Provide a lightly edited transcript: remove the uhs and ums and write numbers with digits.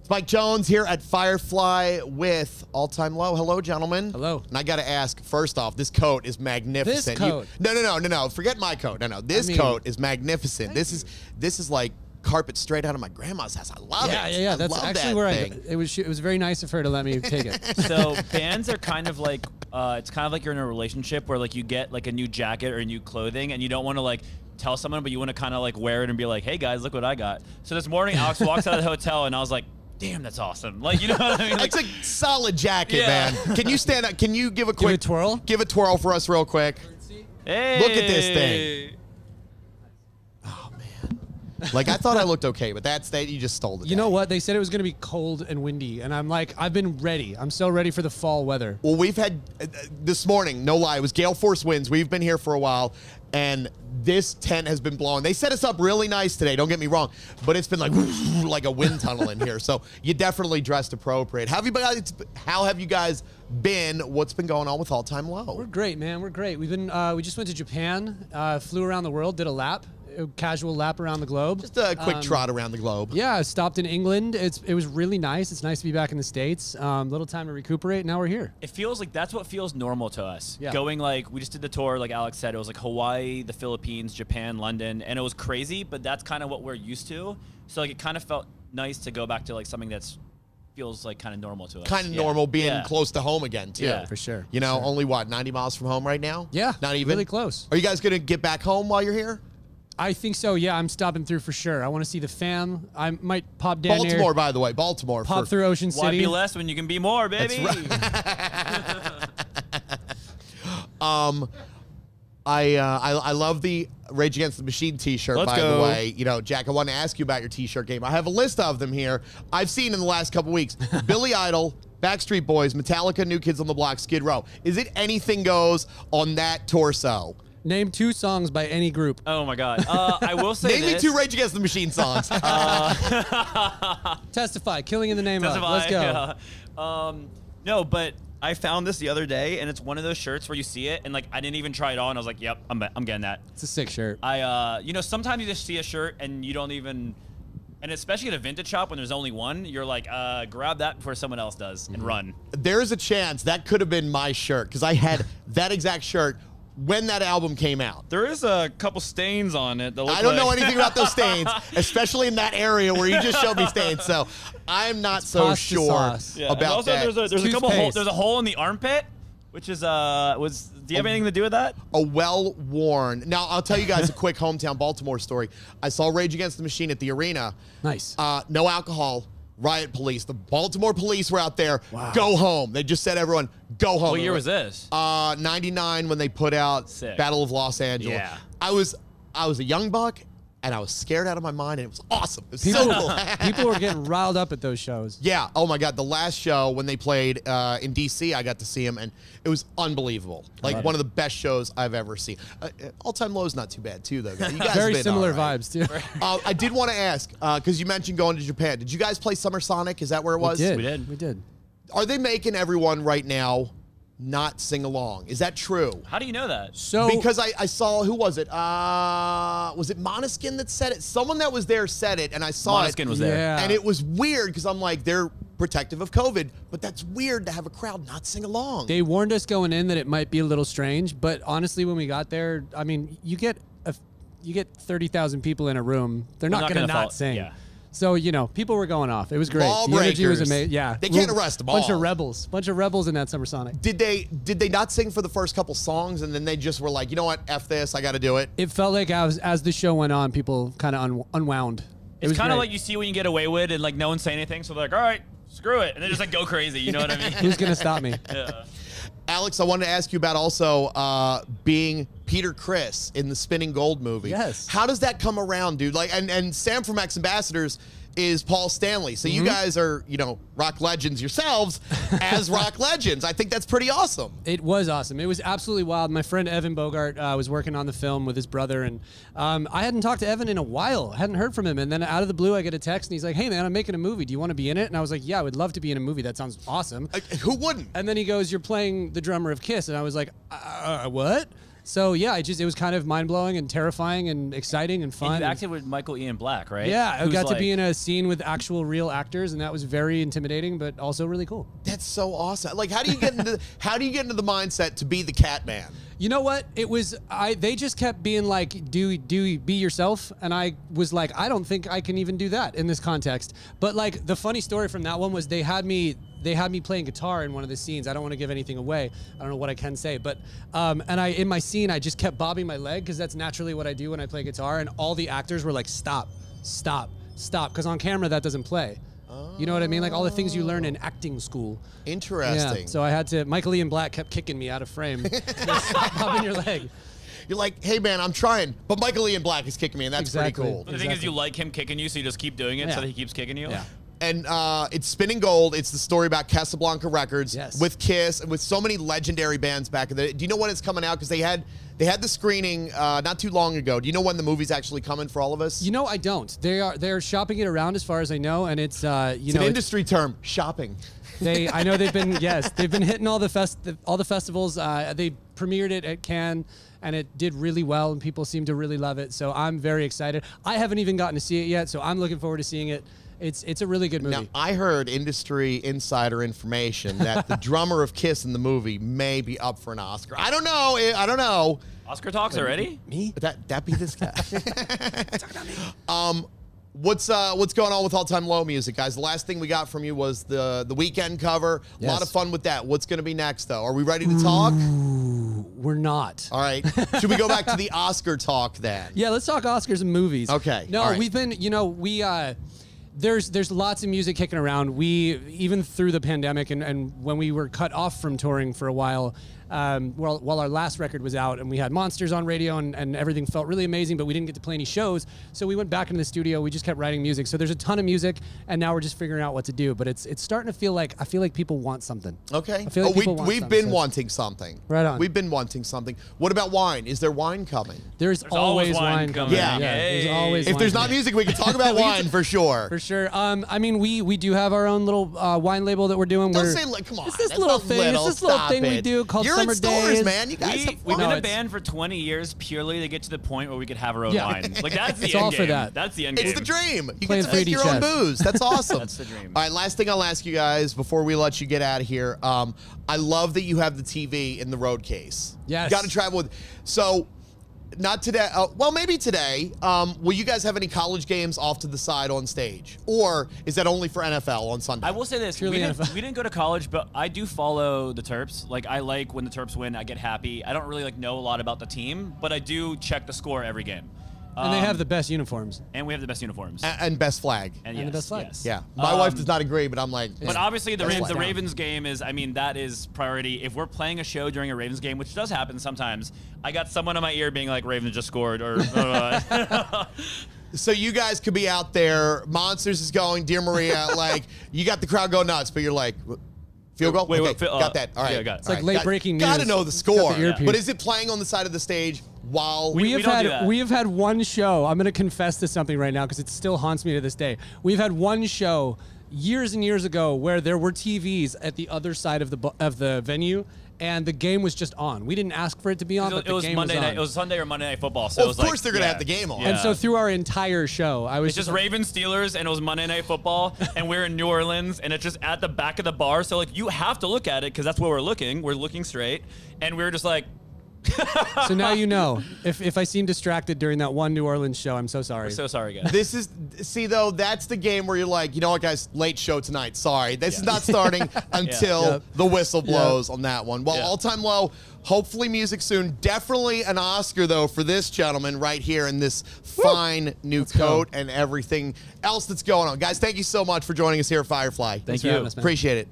It's Mike Jones here at Firefly with All Time Low. Hello, gentlemen. Hello. And I got to ask, first off, this coat is magnificent. This coat? No. Forget my coat. No. This coat is magnificent. This is like carpet straight out of my grandma's house. I love it. Yeah. That's actually where it was very nice of her to let me take it. So bands are kind of like it's kind of like you're in a relationship where like you get like a new jacket or new clothing and you don't want to like tell someone, but you want to kind of like wear it and be like, hey guys, look what I got. So this morning Alex walks out of the hotel and I was like, damn, that's awesome. Like, you know what I mean? Like, it's a solid jacket, man. Can you stand up? Can you give a quick twirl? Give a twirl for us real quick. hey. Look at this thing. Oh, man. Like, I thought I looked okay, but you just stole the You know what? They said it was going to be cold and windy, and I'm like, I've been ready. I'm so ready for the fall weather. Well, we've had, this morning, no lie, it was gale force winds. We've been here for a while, and this tent has been blowing. They set us up really nice today, don't get me wrong, but it's been like a wind tunnel in here, so you definitely dressed appropriate. How have you guys been? What's been going on with All Time Low? We're great, man. We're great. We've been, we just went to Japan, flew around the world, did a casual lap around the globe. Just a quick trot around the globe. Yeah, stopped in England. It was really nice. It's nice to be back in the States. Little time to recuperate. Now we're here. it feels like that's what feels normal to us. Yeah. Going like, we just did the tour, like Alex said, it was like Hawaii, the Philippines, Japan, London, and it was crazy, but that's kind of what we're used to. So like it kind of felt nice to go back to like something that's feels like kind of normal to us. Kind of normal being close to home again, too. Yeah, for sure. You know, only what, 90 miles from home right now? Yeah, Not even? really close. Are you guys going to get back home while you're here? I think so, yeah. I'm stopping through for sure. I want to see the fam. I might pop down Baltimore, there. by the way. Baltimore. Pop through Ocean Why City. be less when you can be more, baby? I love the Rage Against the Machine t-shirt, by the way. You know, Jack, I want to ask you about your t-shirt game. I have a list of them here I've seen in the last couple weeks. Billy Idol, Backstreet Boys, Metallica, New Kids on the Block, Skid Row. Is it anything goes on that torso? Name 2 songs by any group. Oh my God. I will say Name me 2 Rage Against the Machine songs. Testify, Killing in the Name of. Let's go. Yeah. No, but I found this the other day, and it's one of those shirts where you see it, and like I didn't even try it on. I was like, "Yep, I'm getting that." It's a sick shirt. You know, sometimes you just see a shirt and you don't even, and especially at a vintage shop when there's only one, you're like, grab that before someone else does and run. There's a chance that could have been my shirt because I had that exact shirt when that album came out. There is a couple stains on it. I don't know anything about those stains, especially in that area where you just showed me stains. So I'm not so sure about also, that. There's a couple holes. There's a hole in the armpit, which is do you have anything to do with that? A well-worn. Now I'll tell you guys a quick hometown Baltimore story. I saw Rage Against the Machine at the arena. Nice. No alcohol. Riot police. The Baltimore police were out there. Wow. Go home. They just said, everyone, go home. What year was this? 99 when they put out Battle of Los Angeles. Yeah. I was a young buck, and I was scared out of my mind, and it was awesome. It was so cool. People were getting riled up at those shows. Yeah. Oh, my God. The last show when they played in D.C., I got to see them, and it was unbelievable. Like, one of the best shows I've ever seen. All Time Low is not too bad, too, though. You guys Very have been similar right. vibes, too. I did want to ask, because you mentioned going to Japan. Did you guys play Summer Sonic? Is that where it was? We did. Are they making everyone right now not sing along? Is that true? How do you know that? So because I saw, who was it? Was it Måneskin that said it? Someone that was there said it, and I saw Måneskin was there. Yeah. And it was weird because I'm like, they're protective of COVID, but that's weird to have a crowd not sing along. They warned us going in that it might be a little strange, but honestly, when we got there, I mean, you get 30,000 people in a room. They're not going to not sing. Yeah. So, you know, people were going off. It was great. The energy was amazing. Yeah. They can't arrest them all. Bunch of rebels in that Summer Sonic. Did they not sing for the first couple songs and then they just were like, you know what, F this, I got to do it? It felt like as the show went on, people kind of unwound. It's kind of like you see when you get away with and like no one say anything, so they're like, all right, screw it. And they just like go crazy, you know what I mean? Who's going to stop me? Yeah. Alex, I wanted to ask you about also being Peter Criss in the Spinning Gold movie. Yes. How does that come around, dude? Like, and Sam from Ex Ambassadors is Paul Stanley. So you guys are, you know, rock legends yourselves as rock legends. I think that's pretty awesome. It was awesome. It was absolutely wild. My friend Evan Bogart was working on the film with his brother, and I hadn't talked to Evan in a while. I hadn't heard from him, and then out of the blue, I get a text, and he's like, hey, man, I'm making a movie. Do you want to be in it? And I was like, yeah, I would love to be in a movie. That sounds awesome. Who wouldn't? And then he goes, you're playing the drummer of Kiss. And I was like, what? So yeah, it was kind of mind blowing and terrifying and exciting and fun. And you acted with Michael Ian Black, right? Yeah, I Who's got to like- be in a scene with actual real actors, and that was very intimidating, but also really cool. That's so awesome. Like, how do you get into the mindset to be the Catman? You know what? It was they just kept being like, do be yourself, and I was like, I don't think I can even do that in this context. But like the funny story from that one was they had me playing guitar in one of the scenes. I don't want to give anything away. I don't know what I can say, but and in my scene I just kept bobbing my leg because that's naturally what I do when I play guitar, and all the actors were like, stop, because on camera that doesn't play. You know what I mean? Like all the things you learn in acting school. Interesting. Yeah, so I had to. Michael Ian Black kept kicking me out of frame. Stop bobbing your leg. You're like, hey man, I'm trying, but Michael Ian Black is kicking me, and that's Exactly. pretty cool. But the thing is, you like him kicking you, so you just keep doing it, so that he keeps kicking you. Yeah. And it's Spinning Gold. It's the story about Casablanca Records with Kiss and with so many legendary bands back in the day. Do you know when it's coming out? Because they had the screening not too long ago. Do you know when the movie's actually coming for all of us? You know, I don't. They're shopping it around as far as I know, and it's it's an industry term, shopping. I know they've been they've been hitting all the festivals. They premiered it at Cannes, and it did really well, and people seem to really love it. So I'm very excited. I haven't even gotten to see it yet, so I'm looking forward to seeing it. It's a really good movie. Now, I heard industry insider information that the drummer of Kiss in the movie may be up for an Oscar. I don't know. Oscar talks already? Me? That be this guy. What's going on with All Time Low music, guys? The last thing we got from you was the Weekend cover. A lot of fun with that. What's going to be next, though? Are we ready to talk? We're not. All right. Should we go back to the Oscar talk then? Yeah, let's talk Oscars and movies. Okay. No, all right. we've been, there's lots of music kicking around. We, even through the pandemic and when we were cut off from touring for a while, while our last record was out and we had Monsters on radio and everything felt really amazing, but we didn't get to play any shows. So we went back into the studio. We just kept writing music. So there's a ton of music, and now we're just figuring out what to do. But it's starting to feel like, I feel like people want something. Okay. I feel like people want we've something, been so wanting something. Right on. We've been wanting something. What about wine? Is there wine coming? There's always wine coming. Yeah. There's always If wine there's not coming. music, we can talk about wine for sure. For sure. I mean, we do have our own little wine label that we're doing. Don't say, come on. It's this that's little not thing. little. It's this little Stop thing we it. do called You're Summer in stores, Days. man. You guys have We've fun. been a band for 20 years purely to get to the point where we could have our own Yeah. wine. Like that's the It's end all game. for that. That's the end game. It's the dream. You Playing get to make 3D your own chess. booze. That's awesome. That's the dream. All right, last thing I'll ask you guys before we let you get out of here. I love that you have the TV in the road case. Yes. Got to travel with. So, not today. Well, maybe today. Will you guys have any college games off to the side on stage, or is that only for NFL on Sunday? I will say this: we Purely didn't, NFL. we didn't go to college, but I do follow the Terps. Like I like when the Terps win, I get happy. I don't really know a lot about the team, but I do check the score every game. And they have the best uniforms. And we have the best uniforms. And best flag. And the yes, best flag. yes. Yeah, my wife does not agree, but I'm like. But obviously, the Best flag. Ravens game is, I mean, that is priority. If we're playing a show during a Ravens game, which does happen sometimes, I got someone in my ear being like, Ravens just scored, or So you guys could be out there. Monsters is going. Dear Maria, like you got the crowd go nuts, but you're like. Field goal? Wait, okay, wait, got that. All right. yeah, got it. It's like late breaking news. Got to know the It's got score. the earpiece. But is it playing on the side of the stage while We don't do that. We have had one show. I'm going to confess to something right now because it still haunts me to this day. We've had one show years and years ago where there were TVs at the other side of the venue, and the game was just on. We didn't ask for it to be on, but it the was game Monday was on. night. It was Sunday or Monday Night Football. So Well, it was of course like, they're gonna yeah. have the game on. Yeah. And so through our entire show, I was It's just like, Ravens Steelers, and it was Monday Night Football, and we're in New Orleans, and it's just at the back of the bar. So like you have to look at it because that's where we're looking. We're looking straight, and we're just like. So now you know. If I seem distracted during that one New Orleans show, I'm so sorry. We're so sorry, guys. This is, see though, that's the game where you're like, you know what, guys, late show tonight. Sorry, this is not starting until Yep. the whistle blows on that one. Well, Yeah. All Time Low, hopefully music soon. Definitely an Oscar though for this gentleman right here in this fine new coat and everything else that's going on. Guys, thank you so much for joining us here at Firefly. Thank for having you. us, man. Appreciate it.